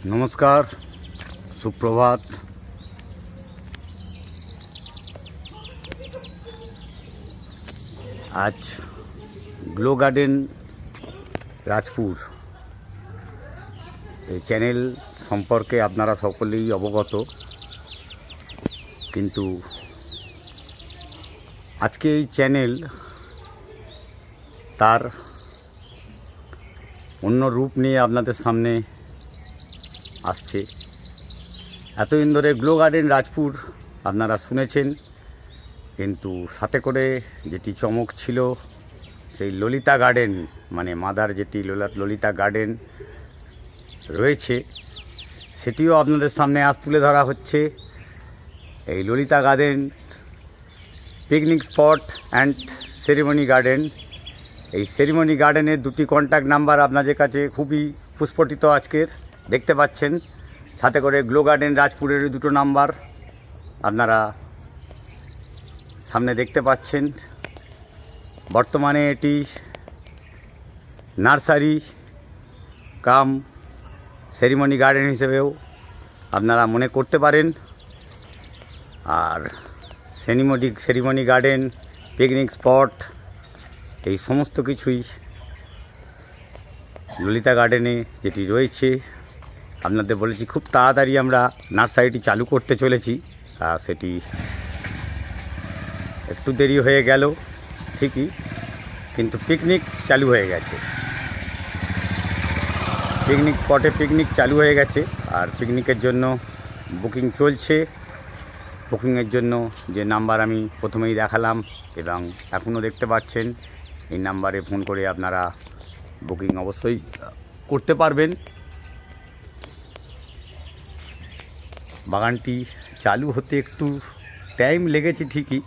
नमस्कार, सुप्रभात। आज ग्लो गार्डन राजपुर এই চ্যানেল সম্পর্কে আপনারা সকলেই অবগত, কিন্তু আজকে এই চ্যানেল তার অন্য রূপ নিয়ে আপনাদের সামনে আসছে। এতদিন ধরে গ্লো গার্ডেন রাজপুর আপনারা শুনেছেন, কিন্তু সাথে করে যেটি চমক ছিল সেই ললিতা গার্ডেন, মানে মাদার যেটি ললিতা গার্ডেন রয়েছে, সেটিও আপনাদের সামনে আজ তুলে ধরা হচ্ছে। এই Lalita garden picnic spot and ceremony garden, এই সেরিমনি গার্ডেনের দুটি কন্ট্যাক্ট নাম্বার আপনাদের কাছে খুবই প্রস্ফুটিত আজকের দেখতে পাচ্ছেন। সাথে করে গ্লো গার্ডেন রাজপুরের দুটো নাম্বার আপনারা সামনে দেখতে পাচ্ছেন। বর্তমানে এটি নার্সারি কাম সেরিমনি গার্ডেন হিসেবেও আপনারা মনে করতে পারেন। আর সেরিমনি গার্ডেন, পিকনিক স্পট, এই সমস্ত কিছুই ললিতা গার্ডেনে যেটি রয়েছে। আপনাদের বলেছি খুব তাড়াতাড়ি আমরা নার্সারিটি চালু করতে চলেছি, সেটি একটু দেরি হয়ে গেল ঠিকই, কিন্তু পিকনিক চালু হয়ে গেছে। পিকনিক স্পটে পিকনিক চালু হয়ে গেছে, আর পিকনিকের জন্য বুকিং চলছে। বুকিংয়ের জন্য যে নাম্বার আমি প্রথমেই দেখালাম এবং এখনও দেখতে পাচ্ছেন, এই নাম্বারে ফোন করে আপনারা বুকিং অবশ্যই করতে পারবেন। বাগানটি চালু হতে একটু টাইম লেগেছে ঠিকই,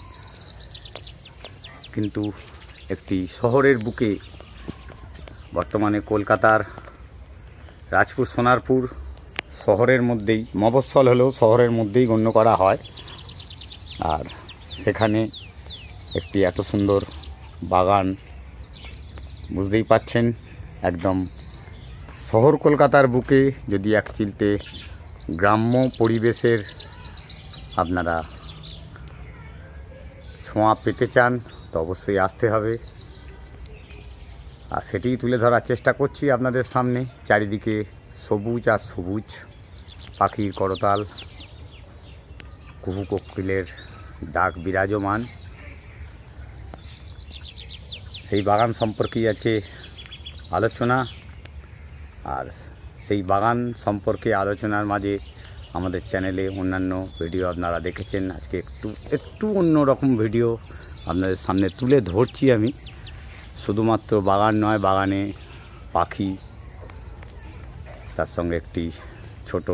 কিন্তু একটি শহরের বুকে, বর্তমানে কলকাতার রাজপুর সোনারপুর শহরের মধ্যেই, মফস্বল হলেও শহরের মধ্যেই গণ্য করা হয়। আর সেখানে একটি এত সুন্দর বাগান, বুঝতেই পাচ্ছেন, একদম শহর কলকাতার বুকে যদি এক চিলতে গ্রাম্য পরিবেশের আপনারা ছোঁয়া পেতে চান তো অবশ্যই আসতে হবে। আর সেটিই তুলে ধরার চেষ্টা করছি আপনাদের সামনে। চারিদিকে সবুজ আর সবুজ, পাখির করতাল, কুহু কোকিলের ডাক বিরাজমান। সেই বাগান সম্পর্কেই আজকে আলোচনা। আর সেই বাগান সম্পর্কে আলোচনার মাঝে আমাদের চ্যানেলে অন্যান্য ভিডিও আপনারা দেখেছেন। আজকে একটু অন্যরকম ভিডিও আপনাদের সামনে তুলে ধরছি আমি। শুধুমাত্র বাগান নয়, বাগানে পাখি, তার সঙ্গে একটি ছোট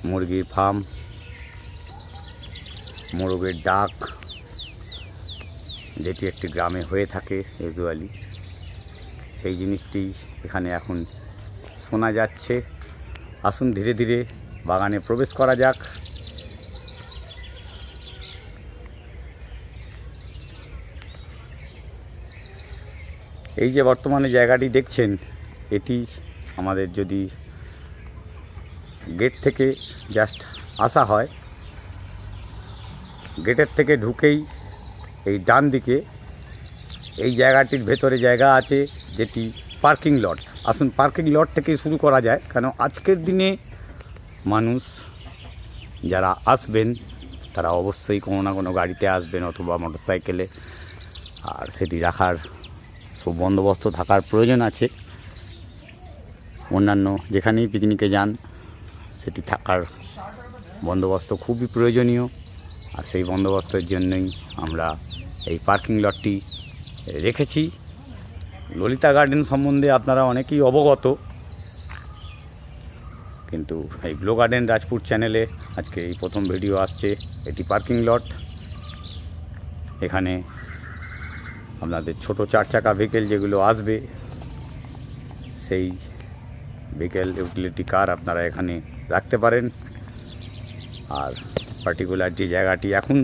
মুরগির ফার্ম, মোরগের ডাক, যেটি একটি গ্রামে হয়ে থাকে ইউজুয়ালি, সেই জিনিসটি এখানে এখন শোনা যাচ্ছে। আসুন ধীরে ধীরে বাগানে প্রবেশ করা যাক। এই যে বর্তমানে জায়গাটি দেখছেন, এটি আমাদের যদি গেট থেকে জাস্ট আসা হয়, গেটের থেকে ঢুকেই এই ডান দিকে এই জায়গাটির ভেতরে জায়গা আছে যেটি পার্কিং লট। আসুন পার্কিং লট থেকে শুরু করা যায়, কারণ আজকের দিনে মানুষ যারা আসবেন তারা অবশ্যই কোনো না কোনো গাড়িতে আসবেন অথবা মোটরসাইকেলে, আর সেটি রাখার সব বন্দোবস্ত থাকার প্রয়োজন আছে। অন্যান্য যেখানেই পিকনিকে যান সেটি থাকার বন্দোবস্ত খুবই প্রয়োজনীয়, আর সেই বন্দোবস্তের জন্যই আমরা এই পার্কিং লটটি রেখেছি। ললিতা গার্ডেন সম্বন্ধে আপনারা অনেকেই অবগত, কিন্তু এই গ্লো গার্ডেন রাজপুর চ্যানেলে আজকে এই প্রথম ভিডিও আসছে। এটি পার্কিং লট। এখানে আপনাদের ছোট 4 চাকা ভেহিকেল যেগুলো আসবে, সেই ভেহিকেল ইউটিলিটি কার আপনারা এখানে রাখতে পারেন। আর পার্টিকুলার যে জায়গাটি এখন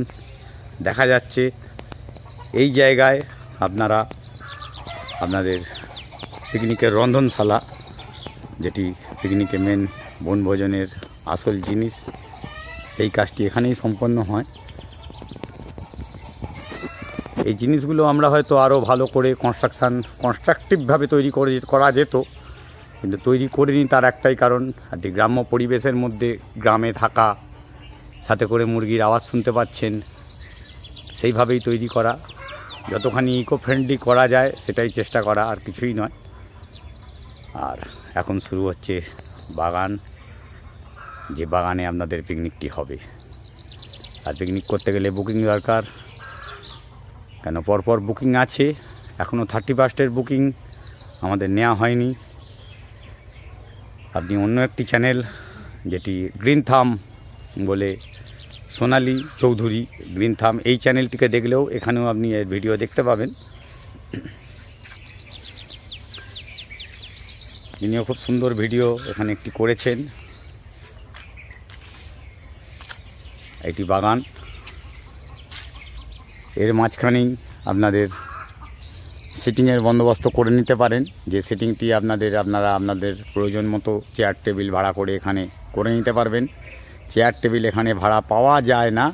দেখা যাচ্ছে, এই জায়গায় আপনারা আপনাদের পিকনিকের রন্ধনশালা, যেটি পিকনিকে মেন বনভোজনের আসল জিনিস, সেই কাজটি এখানেই সম্পন্ন হয়। এই জিনিসগুলো আমরা হয়তো আরও ভালো করে কনস্ট্রাকটিভভাবে তৈরি করা যেত, কিন্তু তৈরি করিনি। তার একটাই কারণ, একটি গ্রাম্য পরিবেশের মধ্যে গ্রামে থাকা, সাথে করে মুরগির আওয়াজ শুনতে পাচ্ছেন, সেইভাবেই তৈরি করা। যতখানি ইকো ফ্রেন্ডলি করা যায় সেটাই চেষ্টা করা, আর কিছুই নয়। আর এখন শুরু হচ্ছে বাগান, যে বাগানে আপনাদের পিকনিকটি হবে। আর পিকনিক করতে গেলে বুকিং দরকার, কেন পরপর বুকিং আছে, এখনও 31 বুকিং আমাদের নেওয়া হয়নি। আপনি অন্য একটি চ্যানেল, যেটি গ্রিন থাম বলে, সোনালী চৌধুরী গ্রিন থাম, এই চ্যানেলটিকে দেখলেও এখানেও আপনি এর ভিডিও দেখতে পাবেন। তিনিও খুব সুন্দর ভিডিও এখানে একটি করেছেন। এটি বাগান, এর মাঝখানেই আপনাদের সিটিংয়ের বন্দোবস্ত করে নিতে পারেন, যে সিটিংটি আপনারা আপনাদের প্রয়োজন মতো চেয়ার টেবিল ভাড়া করে এখানে করে নিতে পারবেন। চেয়ার টেবিল এখানে ভাড়া পাওয়া যায় না,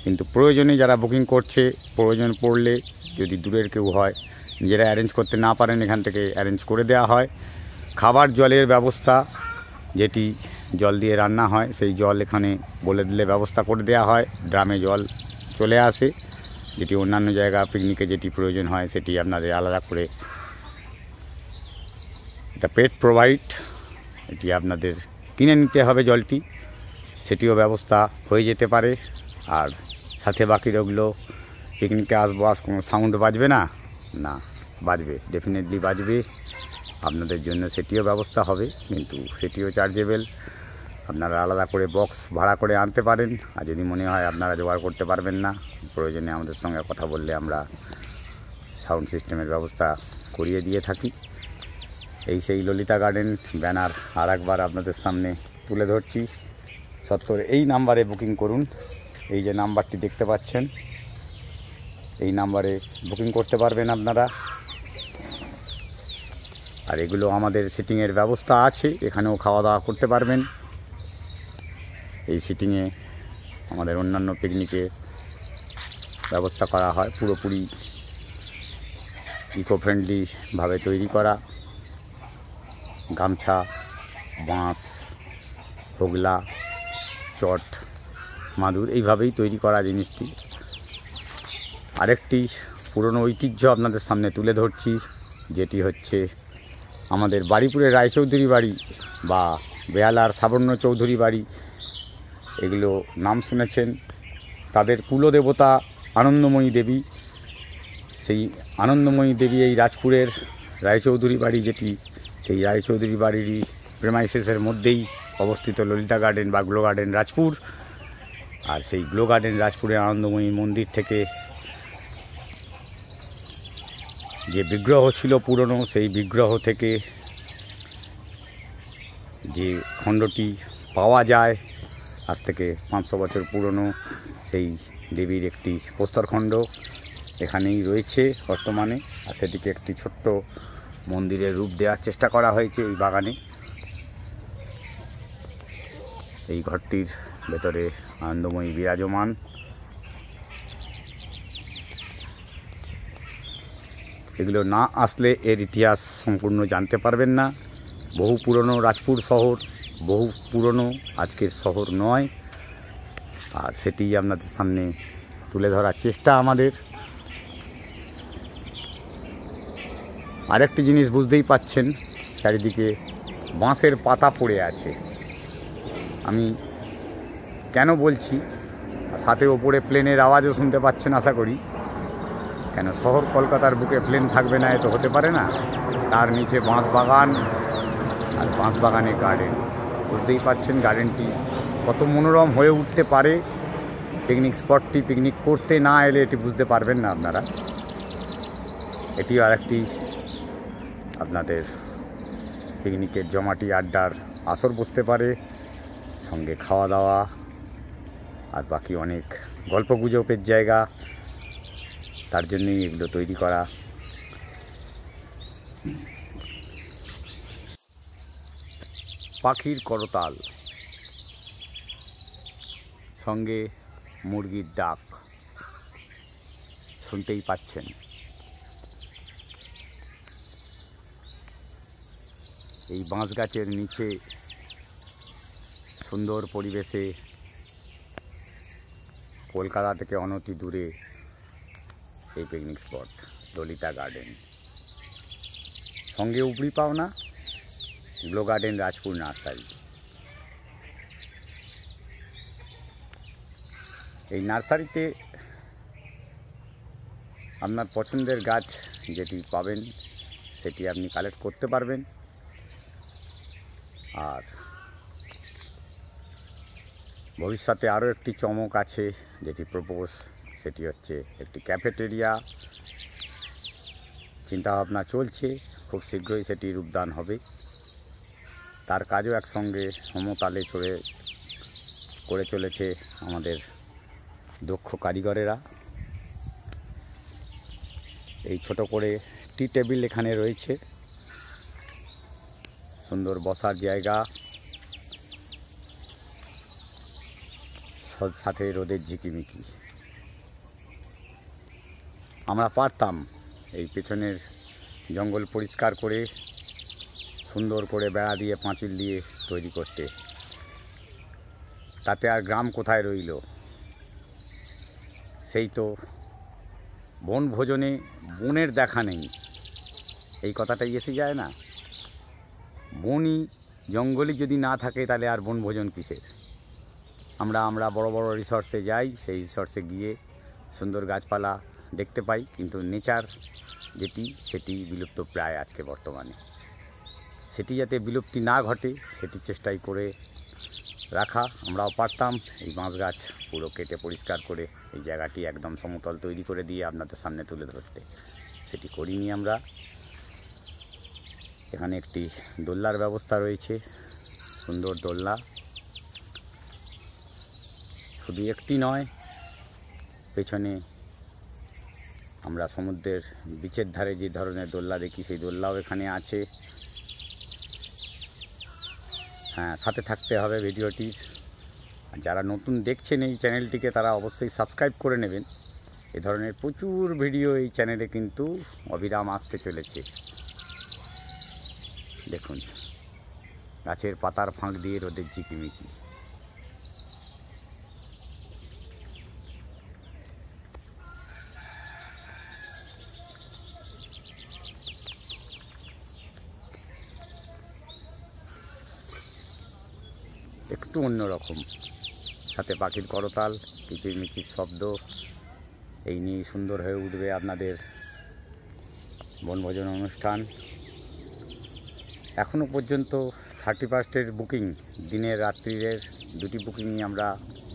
কিন্তু প্রয়োজনে যারা বুকিং করছে, প্রয়োজন পড়লে যদি দূরের কেউ হয়, নিজেরা অ্যারেঞ্জ করতে না পারেন, এখান থেকে অ্যারেঞ্জ করে দেওয়া হয়। খাবার জলের ব্যবস্থা, যেটি জল দিয়ে রান্না হয়, সেই জল এখানে বলে দিলে ব্যবস্থা করে দেওয়া হয়। ড্রামে জল চলে আসে, যেটি অন্যান্য জায়গা পিকনিকে যেটি প্রয়োজন হয় সেটি আপনাদের আলাদা করে, এটা পেট প্রোভাইড, এটি আপনাদের কিনে নিতে হবে জলটি, সেটিও ব্যবস্থা হয়ে যেতে পারে। আর সাথে বাকি রইল, পিকনিকে আসবো, কোনো সাউন্ড বাজবে না? না, বাজবে, ডেফিনেটলি বাজবে। আপনাদের জন্য সেটিও ব্যবস্থা হবে, কিন্তু সেটিও চার্জেবল। আপনারা আলাদা করে বক্স ভাড়া করে আনতে পারেন। আর যদি মনে হয় আপনারা জোগাড় করতে পারবেন না, প্রয়োজনে আমাদের সঙ্গে কথা বললে আমরা সাউন্ড সিস্টেমের ব্যবস্থা করিয়ে দিয়ে থাকি। সেই ললিতা গার্ডেন ব্যানার আর একবার আপনাদের সামনে তুলে ধরছি। সত্তর এই নাম্বারে বুকিং করুন। এই যে নাম্বারটি দেখতে পাচ্ছেন, এই নাম্বারে বুকিং করতে পারবেন আপনারা। আর এগুলো আমাদের সিটিংয়ের ব্যবস্থা আছে, এখানেও খাওয়া দাওয়া করতে পারবেন। এই সিটিংয়ে আমাদের অন্যান্য পিকনিকে ব্যবস্থা করা হয়, পুরোপুরি ইকো ফ্রেন্ডলিভাবে তৈরি করা। গামছা, বাঁশ, হোগলা, চট, মাদুর, এইভাবেই তৈরি করা জিনিসটি। আরেকটি পুরনো ঐতিহ্য আপনাদের সামনে তুলে ধরছি, যেটি হচ্ছে আমাদের বাড়িপুরের রায়চৌধুরী বাড়ি বা বেহালার সাবর্ণ চৌধুরী বাড়ি। এগুলো নাম শুনেছেন। তাদের কুলদেবতা আনন্দময়ী দেবী। সেই আনন্দময়ী দেবী এই রাজপুরের রায়চৌধুরী বাড়ি, যেটি সেই রায়চৌধুরী বাড়িরই প্রেমাইসেসের মধ্যেই অবস্থিত ললিতা গার্ডেন বা গ্লো গার্ডেন রাজপুর। আর সেই গ্লো গার্ডেন রাজপুরের আনন্দময়ী মন্দির থেকে যে বিগ্রহ ছিল পুরনো, সেই বিগ্রহ থেকে যে খণ্ডটি পাওয়া যায়, আজ থেকে 500 বছর পুরনো, সেই দেবীর একটি প্রস্তরখণ্ড এখানেই রয়েছে বর্তমানে। আর সেটিকে একটি ছোট্ট মন্দিরের রূপ দেওয়ার চেষ্টা করা হয়েছে এই বাগানে। এই ঘরটির ভেতরে আনন্দময়ী বিরাজমান। এগুলো না আসলে এর ইতিহাস সম্পূর্ণ জানতে পারবেন না। বহু পুরনো রাজপুর শহর, বহু পুরনো, আজকের শহর নয়। আর সেটি আপনাদের সামনে তুলে ধরার চেষ্টা আমাদের। আরেকটি জিনিস বুঝতেই পাচ্ছেন, চারিদিকে বাঁশের পাতা পড়ে আছে। আমি কেন বলছি, সাথে ওপরে প্লেনের আওয়াজও শুনতে পাচ্ছেন আশা করি। কেন শহর কলকাতার বুকে প্লেন থাকবে না, এ তো হতে পারে না। তার নিচে বাঁশ বাগান, আর বাঁশ বাগানে গার্ডেন। বুঝতেই পারছেন গার্ডেনটি কত মনোরম হয়ে উঠতে পারে। পিকনিক স্পটটি পিকনিক করতে না এলে এটি বুঝতে পারবেন না আপনারা। এটিও আরেকটি আপনাদের পিকনিকের জমাটি আড্ডার আসর বসতে পারে, সঙ্গে খাওয়া দাওয়া আর বাকি অনেক গল্পগুজবের জায়গা। তার জন্যই এগুলো তৈরি করা। পাখির করতাল, সঙ্গে মুরগির ডাক শুনতেই পাচ্ছেন। এই বাঁশ গাছের নিচে সুন্দর পরিবেশে কলকাতা থেকে অনতি দূরে এই পিকনিক স্পট ললিতা গার্ডেন, সঙ্গে উপরি পাওনা গ্লো গার্ডেন রাজপুর নার্সারি। এই নার্সারিতে আপনার পছন্দের গাছ যেটি পাবেন সেটি আপনি কালেক্ট করতে পারবেন। আর ভবিষ্যতে আরও একটি চমক আছে যেটি প্রপোজ, সেটি হচ্ছে একটি ক্যাফেটেরিয়া চিন্তাভাবনা চলছে, খুব শীঘ্রই সেটি রূপদান হবে। তার কাজও একসঙ্গে সমতালে করে চলেছে আমাদের দক্ষ কারিগরেরা। এই ছোট করে টি টেবিল এখানে রয়েছে, সুন্দর বসার জায়গা, সাথে রোদের ঝিকিমিকি। আমরা পারতাম এই পেছনের জঙ্গল পরিষ্কার করে সুন্দর করে বেড়া দিয়ে পাঁচিল দিয়ে তৈরি করতে, তাতে আর গ্রাম কোথায় রইল? সেই তো বনভোজনে বনের দেখা নেই, এই কথাটাই এসে যায় না? বনই জঙ্গলই যদি না থাকে তাহলে আর বনভোজন কিসের? আমরা বড় বড় রিসর্টসে যাই, সেই রিসর্টসে গিয়ে সুন্দর গাছপালা দেখতে পাই, কিন্তু নেচার সেটি বিলুপ্ত প্রায় আজকে বর্তমানে। সেটি যাতে বিলুপ্তি না ঘটে সেটি চেষ্টাই করে রাখা। আমরাও পারতাম এই বাঁশ গাছ পুরো কেটে পরিষ্কার করে এই জায়গাটি একদম সমতল তৈরি করে দিয়ে আপনাদের সামনে তুলে ধরতে, সেটি করিনি আমরা। এখানে একটি দোলনার ব্যবস্থা রয়েছে, সুন্দর দোলনা, শুধু একটি নয়, পেছনে আমরা সমুদ্রের বিচের ধারে যে ধরনের দোলনা দেখি সেই দোলনাও এখানে আছে। হ্যাঁ, সাথে থাকতে হবে ভিডিওটি। যারা নতুন দেখছেন এই চ্যানেলটিকে তারা অবশ্যই সাবস্ক্রাইব করে নেবেন। এ ধরনের প্রচুর ভিডিও এই চ্যানেলে কিন্তু অবিরাম আসতে চলেছে। দেখুন গাছের পাতার ফাঁক দিয়ে রোদের ঝিকিমিকি। একটু অন্যরকম, সাথে পাখির করতাল, কিচিরমিচির শব্দ, এই নিয়ে সুন্দর হয়ে উঠবে আপনাদের বনভোজন অনুষ্ঠান। এখনও পর্যন্ত 31 বুকিং, দিনের রাত্রির দুটি বুকিংই আমরা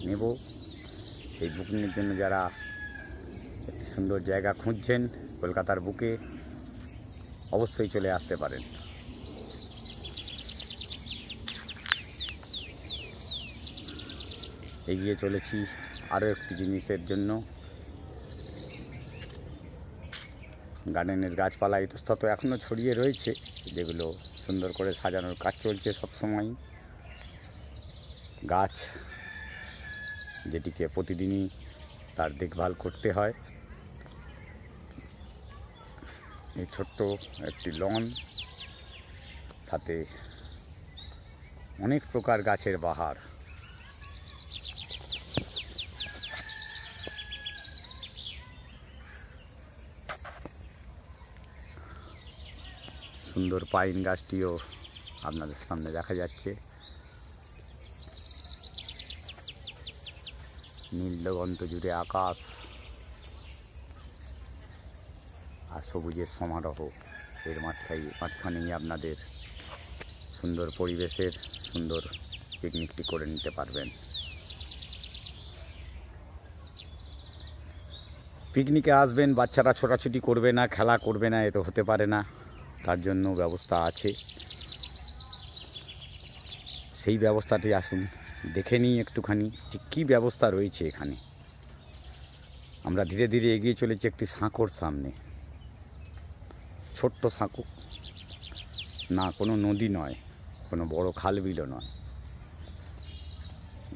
নেব। এই বুকিংয়ের জন্য যারা একটি সুন্দর জায়গা খুঁজছেন কলকাতার বুকে, অবশ্যই চলে আসতে পারেন। এগিয়ে চলেছি আরও একটি জিনিসের জন্য। গার্ডেনের গাছপালা ইতস্তত এখনও ছড়িয়ে রয়েছে, যেগুলো সুন্দর করে সাজানোর কাজ চলছে সবসময়। গাছ যেটিকে প্রতিদিনই তার দেখভাল করতে হয়। এই ছোট্ট একটি লন, সাথে অনেক প্রকার গাছের বাহার। সুন্দর পাইন গাছটিও আপনাদের সামনে দেখা যাচ্ছে। নীল দিগন্ত জুড়ে আকাশ আর সবুজের সমারোহ, এর মাঝখানেই আপনাদের সুন্দর পরিবেশের সুন্দর পিকনিকটি করে নিতে পারবেন। পিকনিকে আসবেন, বাচ্চারা ছোটাছুটি করবে না, খেলা করবে না, এ তো হতে পারে না। তার জন্য ব্যবস্থা আছে, সেই ব্যবস্থাটি আসুন দেখে নিই একটুখানি ঠিক কী ব্যবস্থা রয়েছে এখানে। আমরা ধীরে ধীরে এগিয়ে চলেছি একটি সাঁকোর সামনে, ছোট্ট সাঁকো, না কোনো নদী নয়, কোনো বড় খাল বিলও নয়।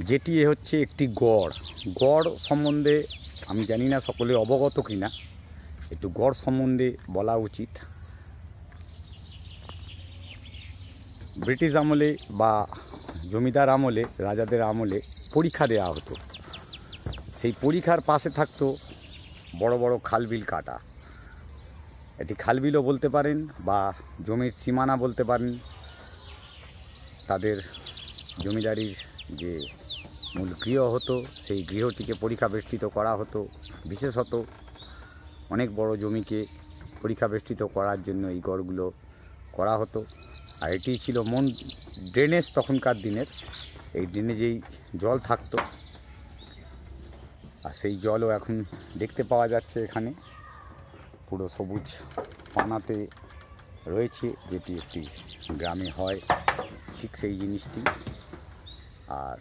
যেটি হচ্ছে একটি গড়। গড় সম্বন্ধে আমি জানি না সকলে অবগত কিনা, একটু গড় সম্বন্ধে বলা উচিত। ব্রিটিশ আমলে বা জমিদার আমলে, রাজাদের আমলে পরীক্ষা দেওয়া হতো। সেই পরীক্ষার পাশে থাকতো বড় বড় খালবিল কাটা। এটি খালবিলও বলতে পারেন বা জমির সীমানা বলতে পারেন। তাদের জমিদারির যে মূল গৃহ হতো, সেই গৃহটিকে পরীক্ষা বেষ্টিত করা হতো। বিশেষত অনেক বড় জমিকে পরীক্ষা বেষ্টিত করার জন্য এই গড়গুলো করা হতো। আর এটি ছিল ড্রেনেজ তখনকার দিনের। এই ড্রেনেজেই জল থাকতো, আর সেই জলও এখন দেখতে পাওয়া যাচ্ছে এখানে পুরো সবুজ পানাতে রয়েছে, যেটি একটি গ্রামে হয় ঠিক সেই জিনিসটি। আর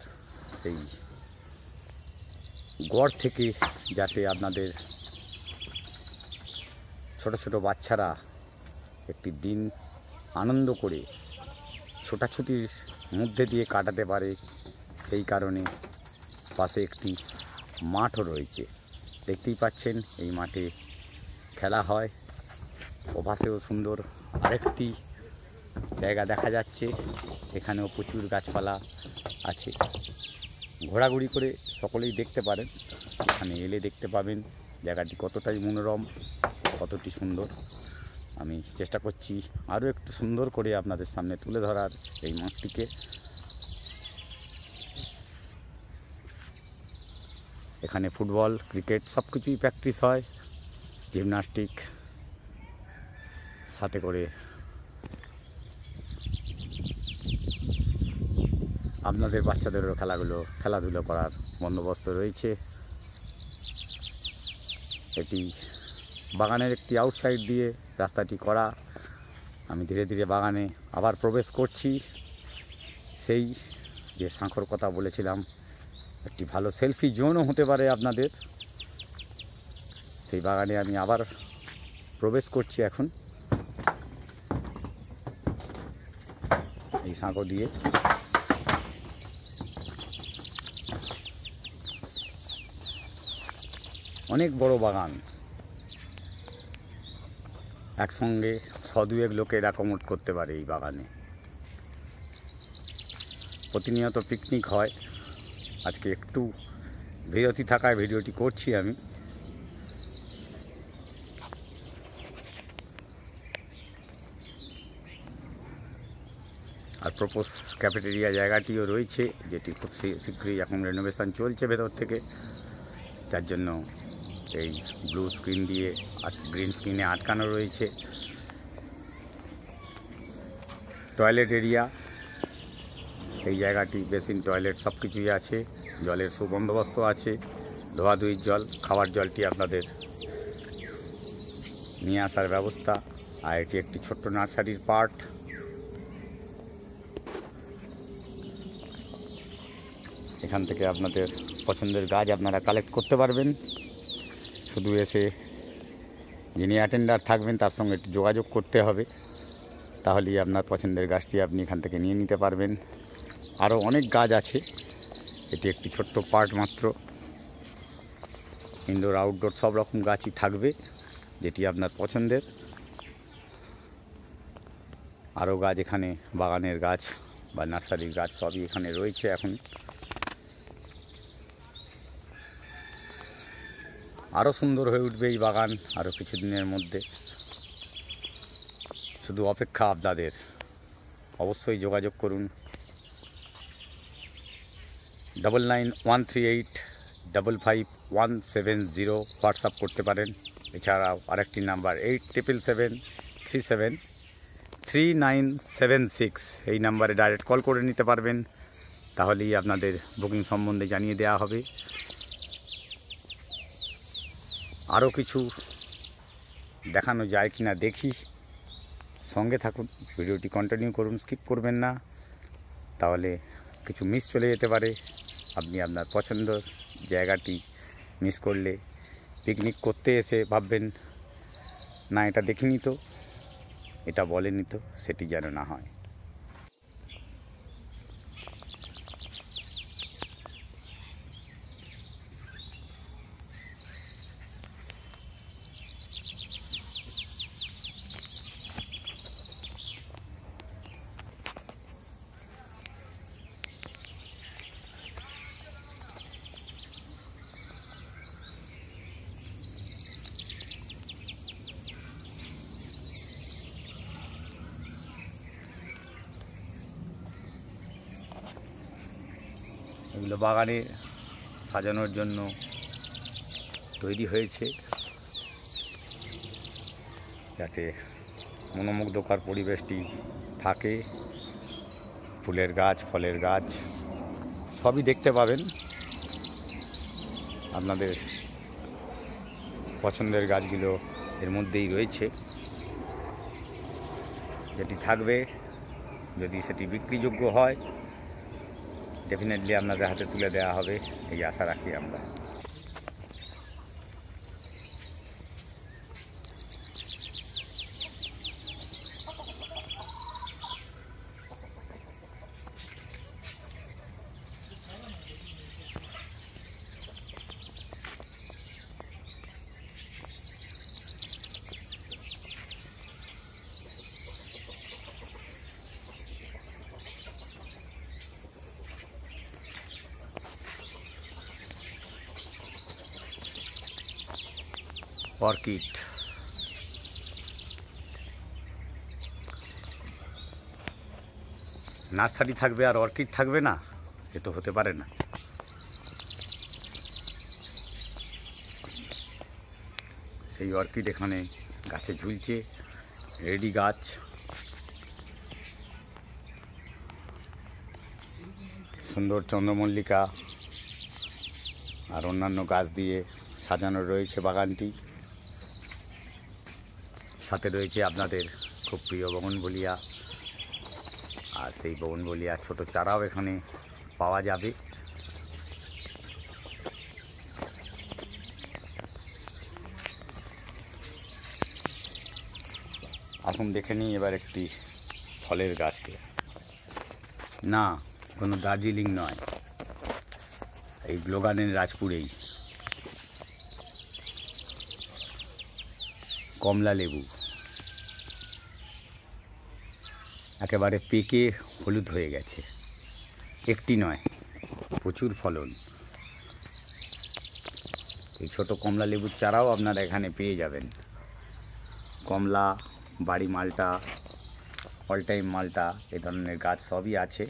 সেই গড় থেকে যাতে আপনাদের ছোট ছোট বাচ্চারা একটি দিন আনন্দ করে ছোটাছুটির মধ্যে দিয়ে কাটাতে পারে, সেই কারণে পাশে একটি মাঠও রয়েছে। দেখতেই পাচ্ছেন এই মাঠে খেলা হয়। ওপাশেও সুন্দর আরেকটি জায়গা দেখা যাচ্ছে, এখানেও প্রচুর গাছপালা আছে। ঘোরাঘুরি করে সকলেই দেখতে পারেন, এখানে এলে দেখতে পাবেন জায়গাটি কতটাই মনোরম, কতটি সুন্দর। আমি চেষ্টা করছি আরও একটু সুন্দর করে আপনাদের সামনে তুলে ধরার এই মাঠটিকে। এখানে ফুটবল, ক্রিকেট সব কিছুই প্র্যাকটিস হয়, জিমনাস্টিক সাথে করে আপনাদের বাচ্চাদেরও খেলাধুলো করার বন্দোবস্ত রয়েছে। এটি বাগানের একটি আউটসাইড দিয়ে রাস্তাটি করা। আমি ধীরে ধীরে বাগানে আবার প্রবেশ করছি। সেই যে সাঁকোর কথা বলেছিলাম, একটি ভালো সেলফি জোনও হতে পারে আপনাদের, সেই বাগানে আমি আবার প্রবেশ করছি এখন এই সাঁকো দিয়ে। অনেক বড় বাগান, একসঙ্গে 100-2 লোকের অ্যাকোমোড করতে পারে এই বাগানে। প্রতিনিয়ত পিকনিক হয়। আজকে একটু বিরতি থাকায় ভিডিওটি করছি আমি। আর প্রপোজ ক্যাফেটেরিয়া জায়গাটিও রয়েছে, যেটি খুব শীঘ্রই এখন রেনোভেশন চলছে ভেতর থেকে, যার জন্য এই ব্লু স্ক্রিন দিয়ে গ্রিন স্ক্রিনে আটকানো রয়েছে। টয়লেট এরিয়া, এই জায়গাটি বেসিন, টয়লেট সব কিছুই আছে। জলের সুবন্দোবস্ত আছে, ধোয়াধুয়ির জল, খাওয়ার জলটি আপনাদের নিয়ে আসার ব্যবস্থা। আর এটি একটি ছোট্ট নার্সারির পার্ট। এখান থেকে আপনাদের পছন্দের গাছ আপনারা কালেক্ট করতে পারবেন। শুধু এসে যিনি অ্যাটেন্ডার থাকবেন তার সঙ্গে একটু যোগাযোগ করতে হবে, তাহলেই আপনার পছন্দের গাছটি আপনি এখান থেকে নিয়ে নিতে পারবেন। আরও অনেক গাছ আছে, এটি একটি ছোট্ট পার্ট মাত্র। ইনডোর আউটডোর সব রকম গাছই থাকবে, যেটি আপনার পছন্দের। আরও গাছ এখানে, বাগানের গাছ বা নার্সারির গাছ সবই এখানে রয়েছে এখন। আরও সুন্দর হয়ে উঠবে এই বাগান আরও কিছুদিনের মধ্যে। শুধু অপেক্ষা আপনাদের। অবশ্যই যোগাযোগ করুন। 9913855170 হোয়াটসঅ্যাপ করতে পারেন। এছাড়াও আরেকটি নাম্বার 8777373976, এই নাম্বারে ডাইরেক্ট কল করে নিতে পারবেন। তাহলেই আপনাদের বুকিং সম্বন্ধে জানিয়ে দেওয়া হবে। আরও কিছু দেখানো যায় কি না দেখি, সঙ্গে থাকুন, ভিডিওটি কন্টিনিউ করুন, স্কিপ করবেন না, তাহলে কিছু মিস চলে যেতে পারে। আপনি আপনার পছন্দের জায়গাটি মিস করলে পিকনিক করতে এসে ভাববেন না এটা দেখিনি তো, এটা বলেনি তো, সেটি যেন না হয়। এগুলো বাগানে সাজানোর জন্য তৈরি হয়েছে, যাতে মনোমুগ্ধকর পরিবেশটি থাকে। ফুলের গাছ, ফলের গাছ সবই দেখতে পাবেন। আপনাদের পছন্দের গাছগুলো এর মধ্যেই রয়েছে। যেটি থাকবে, যদি সেটি বিক্রিযোগ্য হয়, ডেফিনেটলি আপনাদের হাতে তুলে দেওয়া হবে, এই আশা রাখি আমরা। অর্কিড, নার্সারি থাকবে আর অর্কিড থাকবে না, এ তো হতে পারে না। সেই অর্কিড এখানে গাছে ঝুলছে, রেডি গাছ। সুন্দর চন্দ্রমল্লিকা আর অন্যান্য গাছ দিয়ে সাজানো রয়েছে বাগানটি। সাথে রয়েছে আপনাদের খুব প্রিয় বগনভেলিয়া, আর সেই বগনভেলিয়া ছোট চারাও এখানে পাওয়া যাবে। আসুন দেখে নিই এবার একটি ফলের গাছকে। না, কোনো দার্জিলিং নয়, এই গ্লো গার্ডেন রাজপুরেই কমলা লেবু একেবারে পেকে হলুদ হয়ে গেছে। একটি নয়, প্রচুর ফলন। এই ছোট কমলা লেবুর চারাও আপনারা এখানে পেয়ে যাবেন। কমলা, বাড়ি মালটা, অল টাইম মালটা, এ ধরনের গাছ সবই আছে।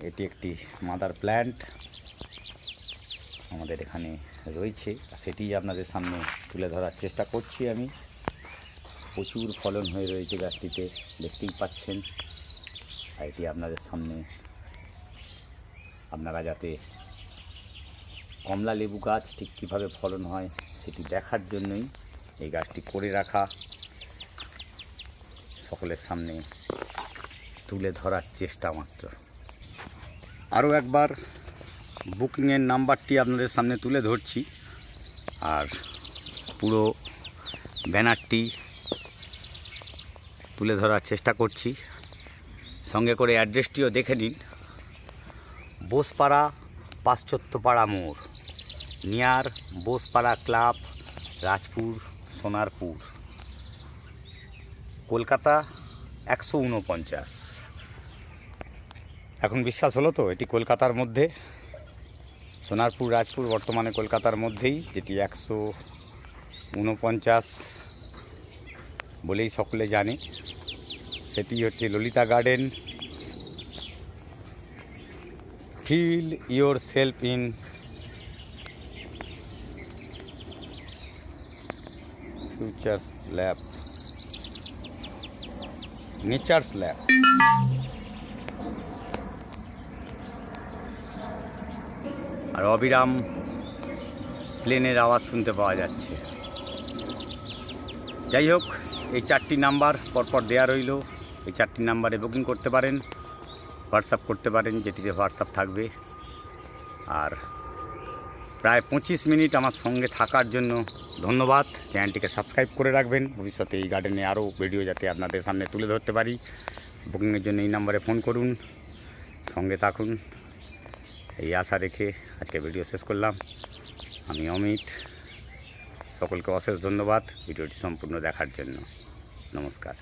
এটি একটি মাদার প্ল্যান্ট আমাদের এখানে রয়েছে, সেটি আপনাদের সামনে তুলে ধরার চেষ্টা করছি আমি। প্রচুর ফলন হয়ে রয়েছে গাছটিতে, দেখতেই পাচ্ছেন। আর এটি আপনাদের সামনে, আপনারা যাতে কমলা লেবু গাছ ঠিক কীভাবে ফলন হয় সেটি দেখার জন্যই এই গাছটি করে রাখা, সকলের সামনে তুলে ধরার চেষ্টা মাত্র। আরও একবার বুকিংয়ের নাম্বারটি আপনাদের সামনে তুলে ধরছি, আর পুরো ব্যানারটি তুলে ধরার চেষ্টা করছি। সঙ্গে করে অ্যাড্রেসটিও দেখে নিন। বোসপাড়া পাশ্চাত্যপাড়া মোড়, নিয়ার বোসপাড়া ক্লাব, রাজপুর, সোনারপুর, কলকাতা 149। এখন বিশ্বাস হলো তো, এটি কলকাতার মধ্যে। সোনারপুর, রাজপুর বর্তমানে কলকাতার মধ্যেই, যেটি 149 বলেই সকলে জানে। সেটি হচ্ছে Lalita garden. Feel yourself in futures lab, natures lab. আর অবিরাম প্লেনের আওয়াজ শুনতে পাওয়া যাচ্ছে। যাই হোক, এই 4টি নাম্বার পরপর দেওয়া রইল। এই 4টি নাম্বারে বুকিং করতে পারেন, হোয়াটসঅ্যাপ করতে পারেন, যেটিতে হোয়াটসঅ্যাপ থাকবে। আর প্রায় 25 মিনিট আমার সঙ্গে থাকার জন্য ধন্যবাদ। চ্যানেলটিকে সাবস্ক্রাইব করে রাখবেন, ভবিষ্যতে এই গার্ডেনে আরও ভিডিও যাতে আপনাদের সামনে তুলে ধরতে পারি। বুকিংয়ের জন্য এই নাম্বারে ফোন করুন, সঙ্গে থাকুন, এই আশা রেখে আজকে ভিডিও শেষ করলাম। আমি অমিত, সকলকে অশেষ ধন্যবাদ ভিডিওটি সম্পূর্ণ দেখার জন্য। নমস্কার।